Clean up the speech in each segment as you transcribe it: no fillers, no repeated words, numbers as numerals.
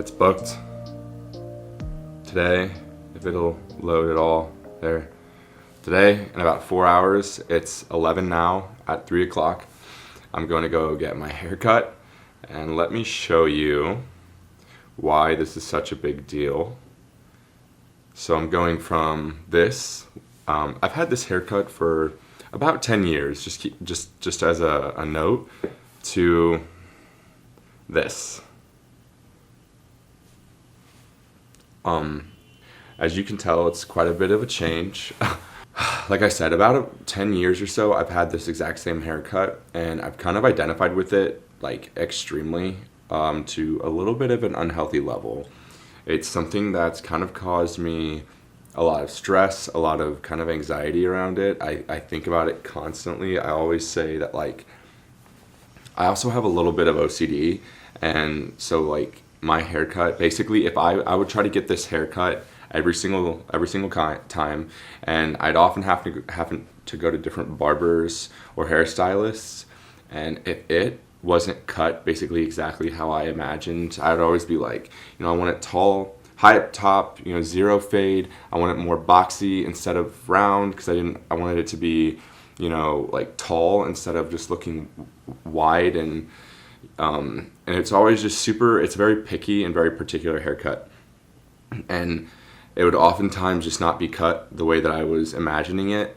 It's booked today, if it'll load at all there. Today, in about 4 hours, it's 11 now at 3 o'clock. I'm going to go get my hair cut, and let me show you why this is such a big deal. So I'm going from this, I've had this haircut for about 10 years, just as a note, to this. As you can tell, it's quite a bit of a change. Like I said, about 10 years or so, I've had this exact same haircut, and I've kind of identified with it like extremely to a little bit of an unhealthy level. It's something that's kind of caused me a lot of stress, a lot of kind of anxiety around it. I think about it constantly. I always say that, like, I also have a little bit of OCD, and so like my haircut, basically, if I would try to get this haircut every single time, and I'd often have to go to different barbers or hairstylists, and if it wasn't cut basically exactly how I imagined, I'd always be like, I want it tall, high up top, zero fade. I want it more boxy instead of round, because I wanted it to be, like tall instead of just looking wide, and it's always just it's very picky and very particular haircut, and it would oftentimes just not be cut the way that I was imagining it.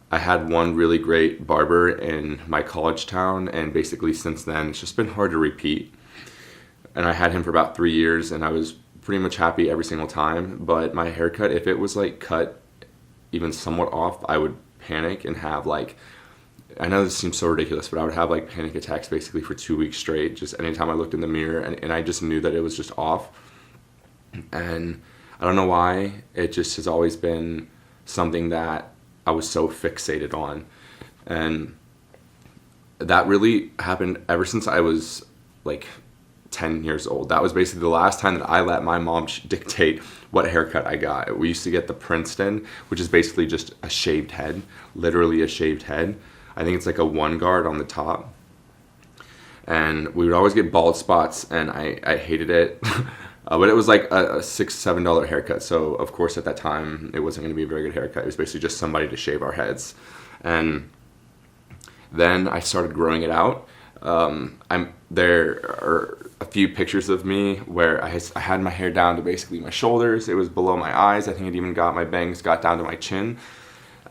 I had one really great barber in my college town, and basically since then it's just been hard to repeat. And I had him for about 3 years, and I was pretty much happy every single time. But my haircut, if it was like cut even somewhat off, I would panic and have like, I know this seems so ridiculous, but I would have like panic attacks basically for 2 weeks straight, just anytime I looked in the mirror, and I just knew that it was just off. And I don't know why, it just has always been something that I was so fixated on. And that really happened ever since I was like 10 years old. That was basically the last time that I let my mom dictate what haircut I got. We used to get the Princeton, which is basically just a shaved head, literally a shaved head. I think it's like a one guard on the top. And we would always get bald spots, and I hated it. But it was like a $6, $7 haircut. So of course at that time it wasn't going to be a very good haircut. It was basically just somebody to shave our heads. And then I started growing it out. There are a few pictures of me where I had my hair down to basically my shoulders. It was below my eyes. I think it even my bangs got down to my chin.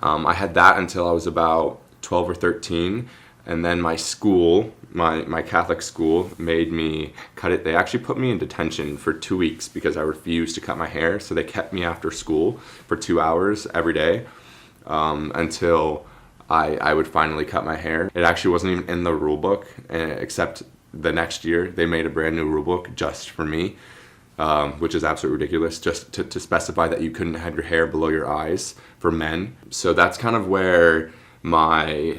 I had that until I was about 12 or 13. And then my school, my Catholic school, made me cut it. They actually put me in detention for 2 weeks because I refused to cut my hair. So they kept me after school for 2 hours every day until I would finally cut my hair. It actually wasn't even in the rule book, except the next year they made a brand new rule book just for me, which is absolutely ridiculous, just to specify that you couldn't have your hair below your eyes for men. So that's kind of where my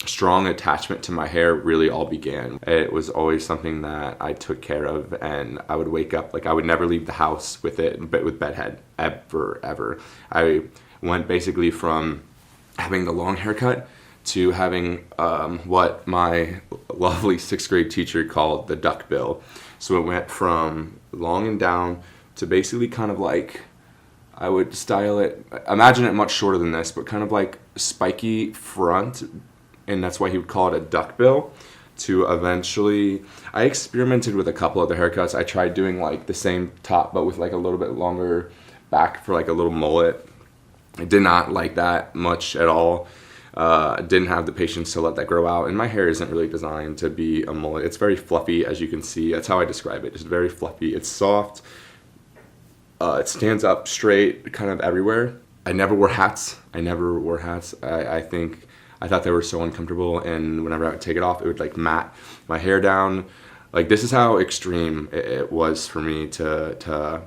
strong attachment to my hair really all began. It was always something that I took care of, and I would wake up, like I would never leave the house with it, with bedhead, ever. I went basically from having the long haircut to having what my lovely 6th grade teacher called the duck bill. So it went from long and down to basically kind of like, I would style it, imagine it much shorter than this, but kind of like spiky front, and that's why he would call it a duck bill, to eventually, I experimented with a couple other haircuts. I tried doing like the same top, but with like a little bit longer back for like a little mullet. I did not like that much at all. Didn't have the patience to let that grow out, and my hair isn't really designed to be a mullet. It's very fluffy, as you can see. That's how I describe it. It's very fluffy. It's soft. It stands up straight kind of everywhere. I never wore hats. I thought they were so uncomfortable, and whenever I would take it off, it would like mat my hair down. Like, this is how extreme it was for me to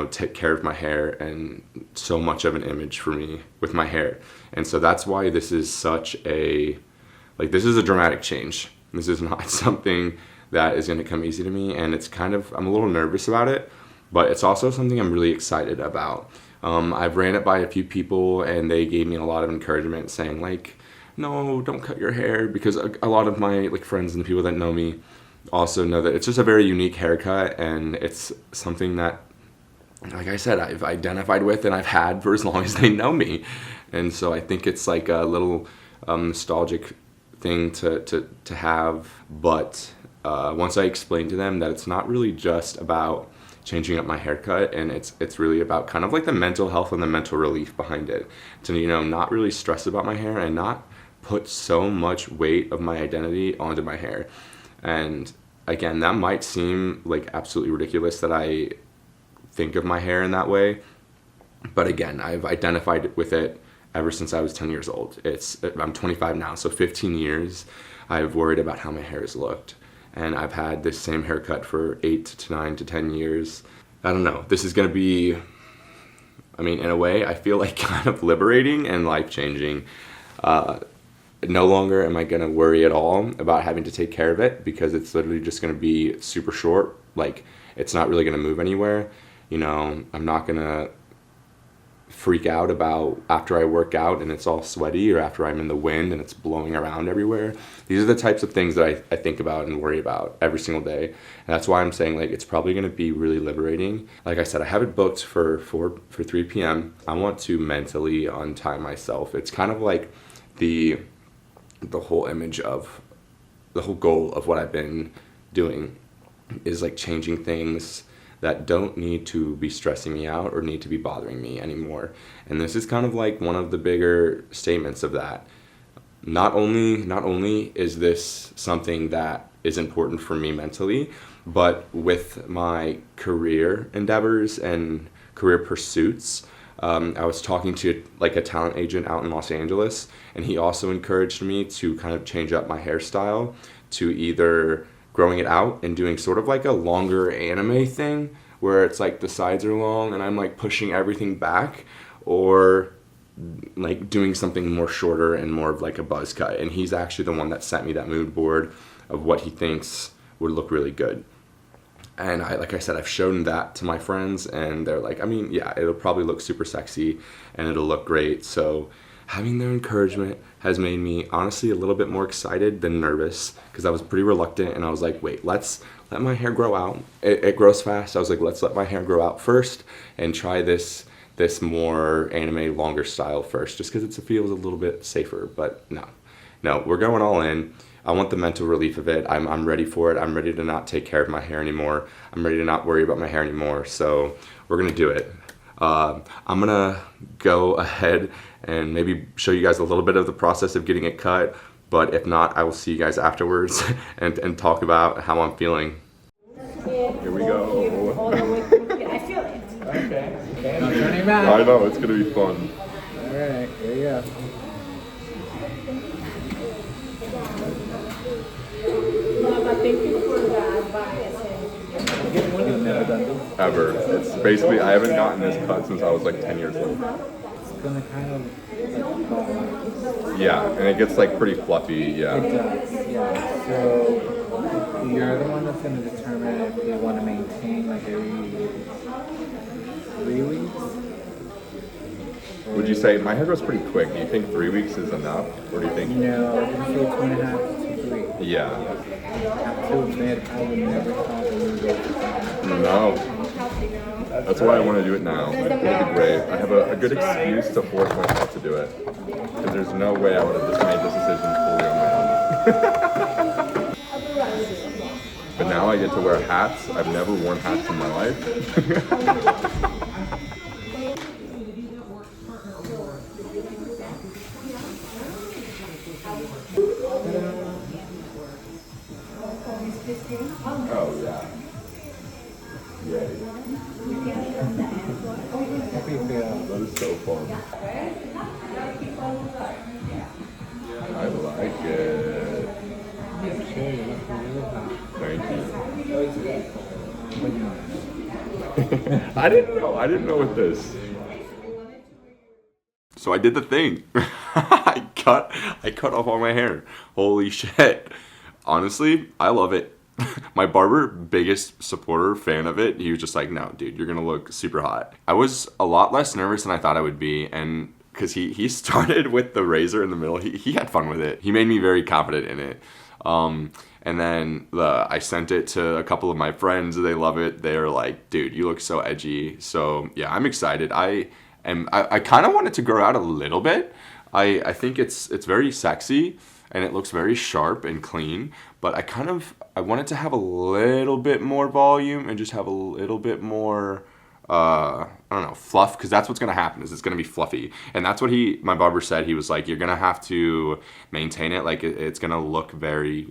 take care of my hair, and so much of an image for me with my hair. And so that's why this is this is a dramatic change. This is not something that is going to come easy to me, and I'm a little nervous about it, but it's also something I'm really excited about. I've ran it by a few people, and they gave me a lot of encouragement, saying like, no, don't cut your hair, because a lot of my like friends and the people that know me also know that it's just a very unique haircut, and it's something that, like I said, I've identified with and I've had for as long as they know me. And so I think it's like a little nostalgic thing to have. But once I explained to them that it's not really just about changing up my haircut, and it's really about kind of like the mental health and the mental relief behind it, to, you know, not really stress about my hair and not put so much weight of my identity onto my hair. And again, that might seem like absolutely ridiculous that I think of my hair in that way, but again, I've identified with it ever since I was 10 years old. I'm 25 now, so 15 years I've worried about how my hair has looked, and I've had this same haircut for 8 to 9 to 10 years. I don't know, this is gonna be, I mean, in a way, I feel like kind of liberating and life-changing. No longer am I gonna worry at all about having to take care of it, because it's literally just gonna be super short. Like, it's not really gonna move anywhere. You know, I'm not gonna freak out about after I work out and it's all sweaty, or after I'm in the wind and it's blowing around everywhere. These are the types of things that I think about and worry about every single day. And that's why I'm saying, like, it's probably gonna be really liberating. Like I said, I have it booked for 3 p.m. I want to mentally untie myself. It's kind of like the whole image of the whole goal of what I've been doing is like changing things that don't need to be stressing me out or need to be bothering me anymore. And this is kind of like one of the bigger statements of that. Not only is this something that is important for me mentally, but with my career endeavors and career pursuits, I was talking to like a talent agent out in Los Angeles, and he also encouraged me to kind of change up my hairstyle to either growing it out and doing sort of like a longer anime thing where it's like the sides are long and I'm like pushing everything back, or like doing something more shorter and more of like a buzz cut. And he's actually the one that sent me that mood board of what he thinks would look really good. And like I said, I've shown that to my friends, and they're like, I mean, yeah, it'll probably look super sexy and it'll look great. So having their encouragement has made me honestly a little bit more excited than nervous, because I was pretty reluctant, and I was like, wait, let's let my hair grow out. It grows fast. I was like, let's let my hair grow out first and try this more anime longer style first, just because it feels a little bit safer. But no, we're going all in. I want the mental relief of it. I'm ready for it. I'm ready to not take care of my hair anymore. I'm ready to not worry about my hair anymore. So we're gonna do it. I'm gonna go ahead and maybe show you guys a little bit of the process of getting it cut, but if not, I will see you guys afterwards and talk about how I'm feeling. Here we go. I feel it. Okay. No turning back. I know, it's gonna be fun. Alright, here you go. Thank you for the advice. You've never done this? Ever. It's basically, I haven't gotten this cut since I was like 10 years old. It's gonna kind of Yeah, and it gets like pretty fluffy, yeah. It does, yeah. So you're the one that's gonna determine if you want to maintain like every 3 weeks. Would you say, my hair grows pretty quick, do you think 3 weeks is enough? Or do you think? No, I can say 2.5 to 3. Yeah. Have to admit, I would never thought that we would go for 2.5. No. That's why I want to do it now. It'll be great. I have a good excuse to force myself to do it. Because there's no way I would have just made this decision fully on my own. But now I get to wear hats. I've never worn hats in my life. Oh, yeah. Yay. How do you feel? That is so fun. I like it. Sure, you're looking really hot. Thank you. I didn't know with this. So I did the thing. I cut off all my hair. Holy shit. Honestly, I love it. My barber, biggest supporter, fan of it, he was just like, no, dude, you're gonna look super hot. I was a lot less nervous than I thought I would be, and because he started with the razor in the middle, he had fun with it. He made me very confident in it. And And then I sent it to a couple of my friends. They love it. They're like, dude, you look so edgy. So yeah, I'm excited. I kind of want it to grow out a little bit. I think it's very sexy and it looks very sharp and clean, but I want it to have a little bit more volume and just have a little bit more I don't know, fluff, because that's what's going to happen, is it's going to be fluffy. And that's what my barber said. He was like, you're going to have to maintain it. Like, it's going to look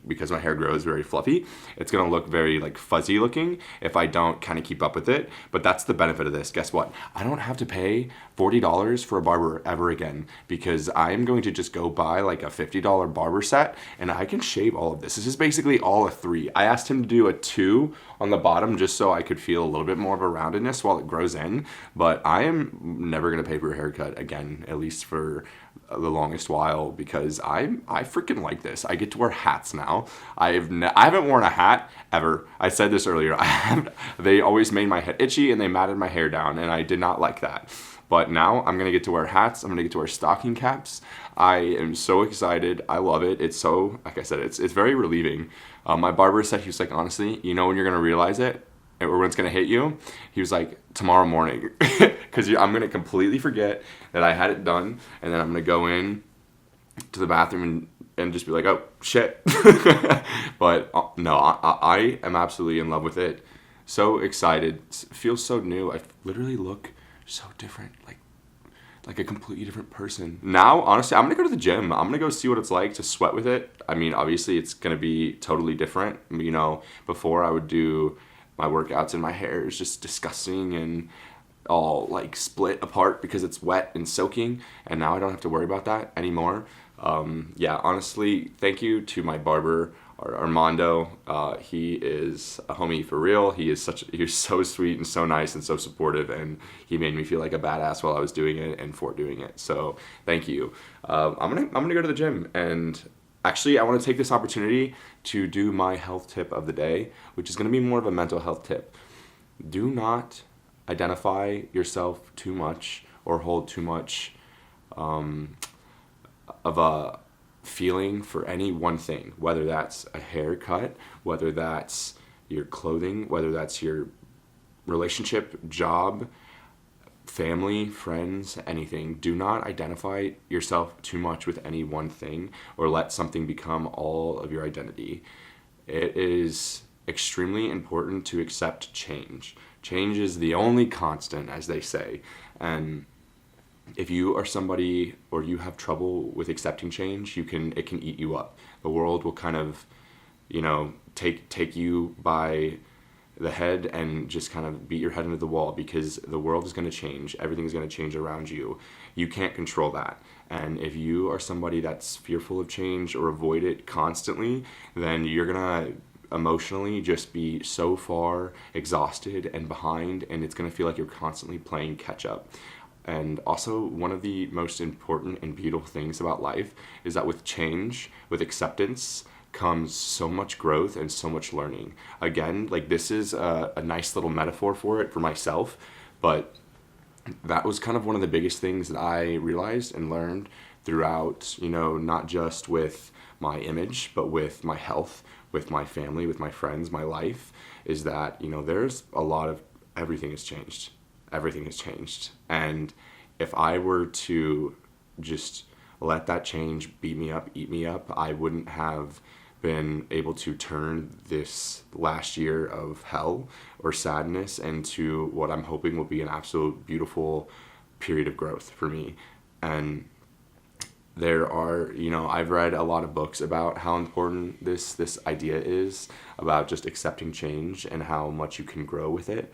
because my hair grows very fluffy, it's going to look very, like, fuzzy looking if I don't kind of keep up with it. But that's the benefit of this. Guess what? I don't have to pay $40 for a barber ever again, because I am going to just go buy, like, a $50 barber set, and I can shave all of this. This is basically all a 3. I asked him to do a 2 on the bottom just so I could feel a little bit more of a roundedness while it grows in. But I am never going to pay for a haircut again, at least for the longest while, because I freaking like this. I get to wear hats now. I haven't worn a hat ever. I said this earlier. They always made my head itchy and they matted my hair down, and I did not like that. But now I'm going to get to wear hats. I'm going to get to wear stocking caps. I am so excited. I love it. It's so, like I said, it's very relieving. My barber said, he was like, honestly, you know when you're going to realize it? Or when it's going to hit you? He was like, tomorrow morning. Because I'm going to completely forget that I had it done. And then I'm going to go in to the bathroom and just be like, oh, shit. But no, I am absolutely in love with it. So excited. It feels so new. I literally look so different. Like a completely different person. Now, honestly, I'm going to go to the gym. I'm going to go see what it's like to sweat with it. I mean, obviously, it's going to be totally different. You know, before I would do my workouts and my hair is just disgusting and all like split apart because it's wet and soaking, and now I don't have to worry about that anymore. Yeah, honestly, thank you to my barber, Armando. He is a homie for real. He was so sweet and so nice and so supportive, and he made me feel like a badass while I was doing it and for doing it. So thank you. I'm gonna go to the gym, and actually I want to take this opportunity to do my health tip of the day, which is going to be more of a mental health tip. Do not identify yourself too much or hold too much of a feeling for any one thing, whether that's a haircut, whether that's your clothing, whether that's your relationship, job, family, friends, anything. Do not identify yourself too much with any one thing or let something become all of your identity. It is extremely important to accept change. Change is the only constant, as they say. And if you are somebody or you have trouble with accepting change, it can eat you up. The world will kind of, take you by the head and just kind of beat your head into the wall, because the world is going to change. Everything is going to change around you. You can't control that. And if you are somebody that's fearful of change or avoid it constantly, then you're going to emotionally just be so far exhausted and behind, and it's going to feel like you're constantly playing catch up. And also, one of the most important and beautiful things about life is that with change, with acceptance, comes so much growth and so much learning. Again, like, this is a nice little metaphor for it for myself, but that was kind of one of the biggest things that I realized and learned throughout, not just with my image, but with my health, with my family, with my friends, my life, is that, there's a lot of everything has changed. Everything has changed. And if I were to just let that change beat me up, eat me up, I wouldn't have been able to turn this last year of hell or sadness into what I'm hoping will be an absolute beautiful period of growth for me. And there are, I've read a lot of books about how important this idea is about just accepting change and how much you can grow with it.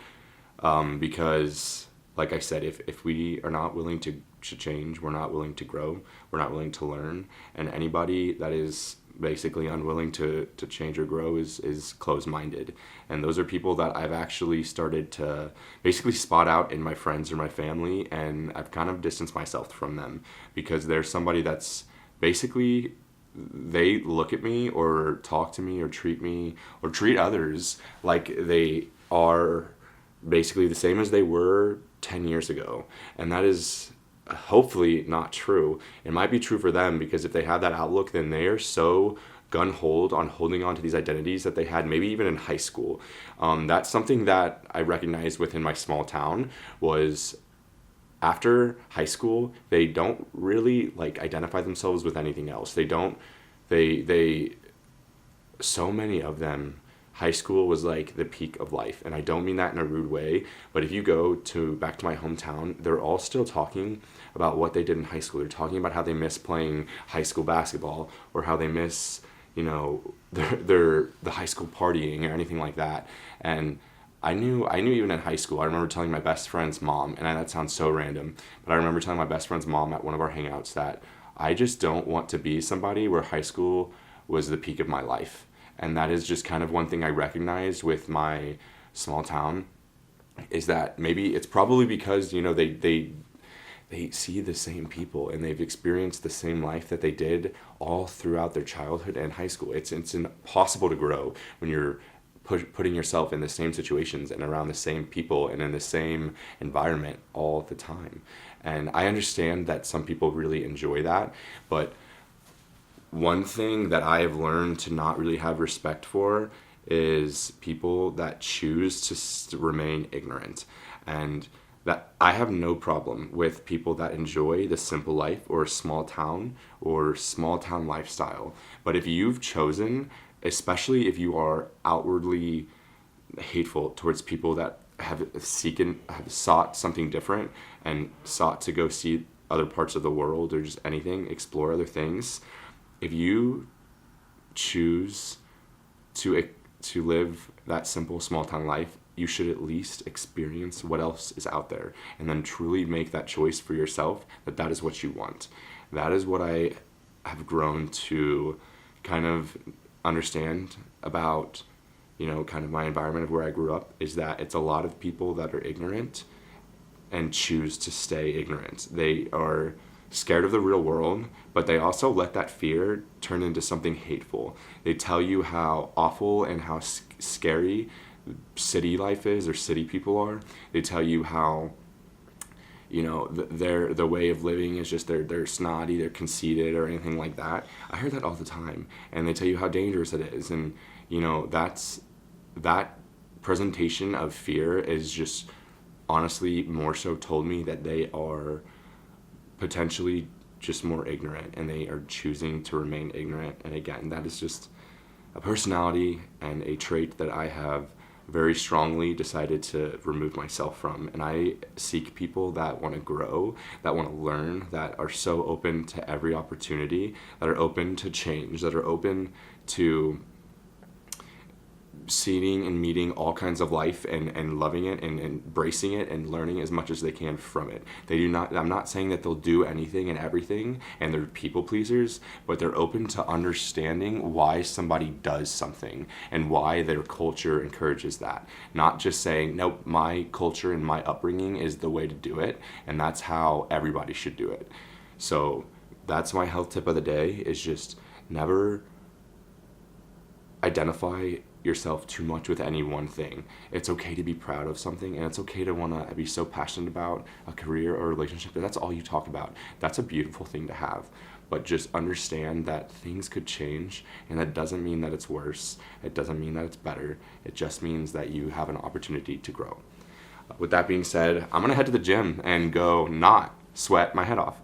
Because, like I said, if we are not willing to change, we're not willing to grow, we're not willing to learn, and anybody that is basically unwilling to change or grow is closed-minded. And those are people that I've actually started to basically spot out in my friends or my family, and I've kind of distanced myself from them, because there's somebody that's basically, they look at me or talk to me or treat others like they are basically the same as they were 10 years ago. And that is hopefully not true. It might be true for them, because if they have that outlook, then they are so gun-hold on holding on to these identities that they had, maybe even in high school. That's something that I recognized within my small town was after high school, they don't really like identify themselves with anything else. They so many of them, high school was like the peak of life. And I don't mean that in a rude way, but if you go back to my hometown, they're all still talking about what they did in high school. They're talking about how they miss playing high school basketball, or how they miss, the high school partying or anything like that. And I knew even in high school, I remember telling my best friend's mom, and that sounds so random, but I remember telling my best friend's mom at one of our hangouts that I just don't want to be somebody where high school was the peak of my life. And that is just kind of one thing I recognized with my small town, is that maybe it's probably because, they see the same people and they've experienced the same life that they did all throughout their childhood and high school. It's impossible to grow when you're putting yourself in the same situations and around the same people and in the same environment all the time. And I understand that some people really enjoy that, but one thing that I have learned to not really have respect for is people that choose to remain ignorant. And that I have no problem with people that enjoy the simple life or small town lifestyle. But if you've chosen, especially if you are outwardly hateful towards people that have sought something different and sought to go see other parts of the world or just anything, explore other things, if you choose to live that simple small town life, you should at least experience what else is out there and then truly make that choice for yourself that is what you want. That is what I have grown to kind of understand about, kind of my environment of where I grew up, is that it's a lot of people that are ignorant and choose to stay ignorant. They are scared of the real world, but they also let that fear turn into something hateful. They tell you how awful and how scary city life is, or city people are. They tell you how, their way of living is just they're snotty, they're conceited, or anything like that. I hear that all the time. And they tell you how dangerous it is. And, that presentation of fear is just honestly more so told me that they are potentially just more ignorant, and they are choosing to remain ignorant. And again, that is just a personality and a trait that I have very strongly decided to remove myself from. And I seek people that want to grow, that want to learn, that are so open to every opportunity, that are open to change, that are open to seeing and meeting all kinds of life and loving it and embracing it and learning as much as they can from it. I'm not saying that they'll do anything and everything and they're people pleasers, but they're open to understanding why somebody does something and why their culture encourages that. Not just saying, nope, my culture and my upbringing is the way to do it, and that's how everybody should do it. So that's my health tip of the day, is just never identify yourself too much with any one thing. It's okay to be proud of something, and it's okay to want to be so passionate about a career or a relationship that that's all you talk about. That's a beautiful thing to have, but just understand that things could change, and that doesn't mean that it's worse. It doesn't mean that it's better. It just means that you have an opportunity to grow. With that being said, I'm gonna head to the gym and go not sweat my head off.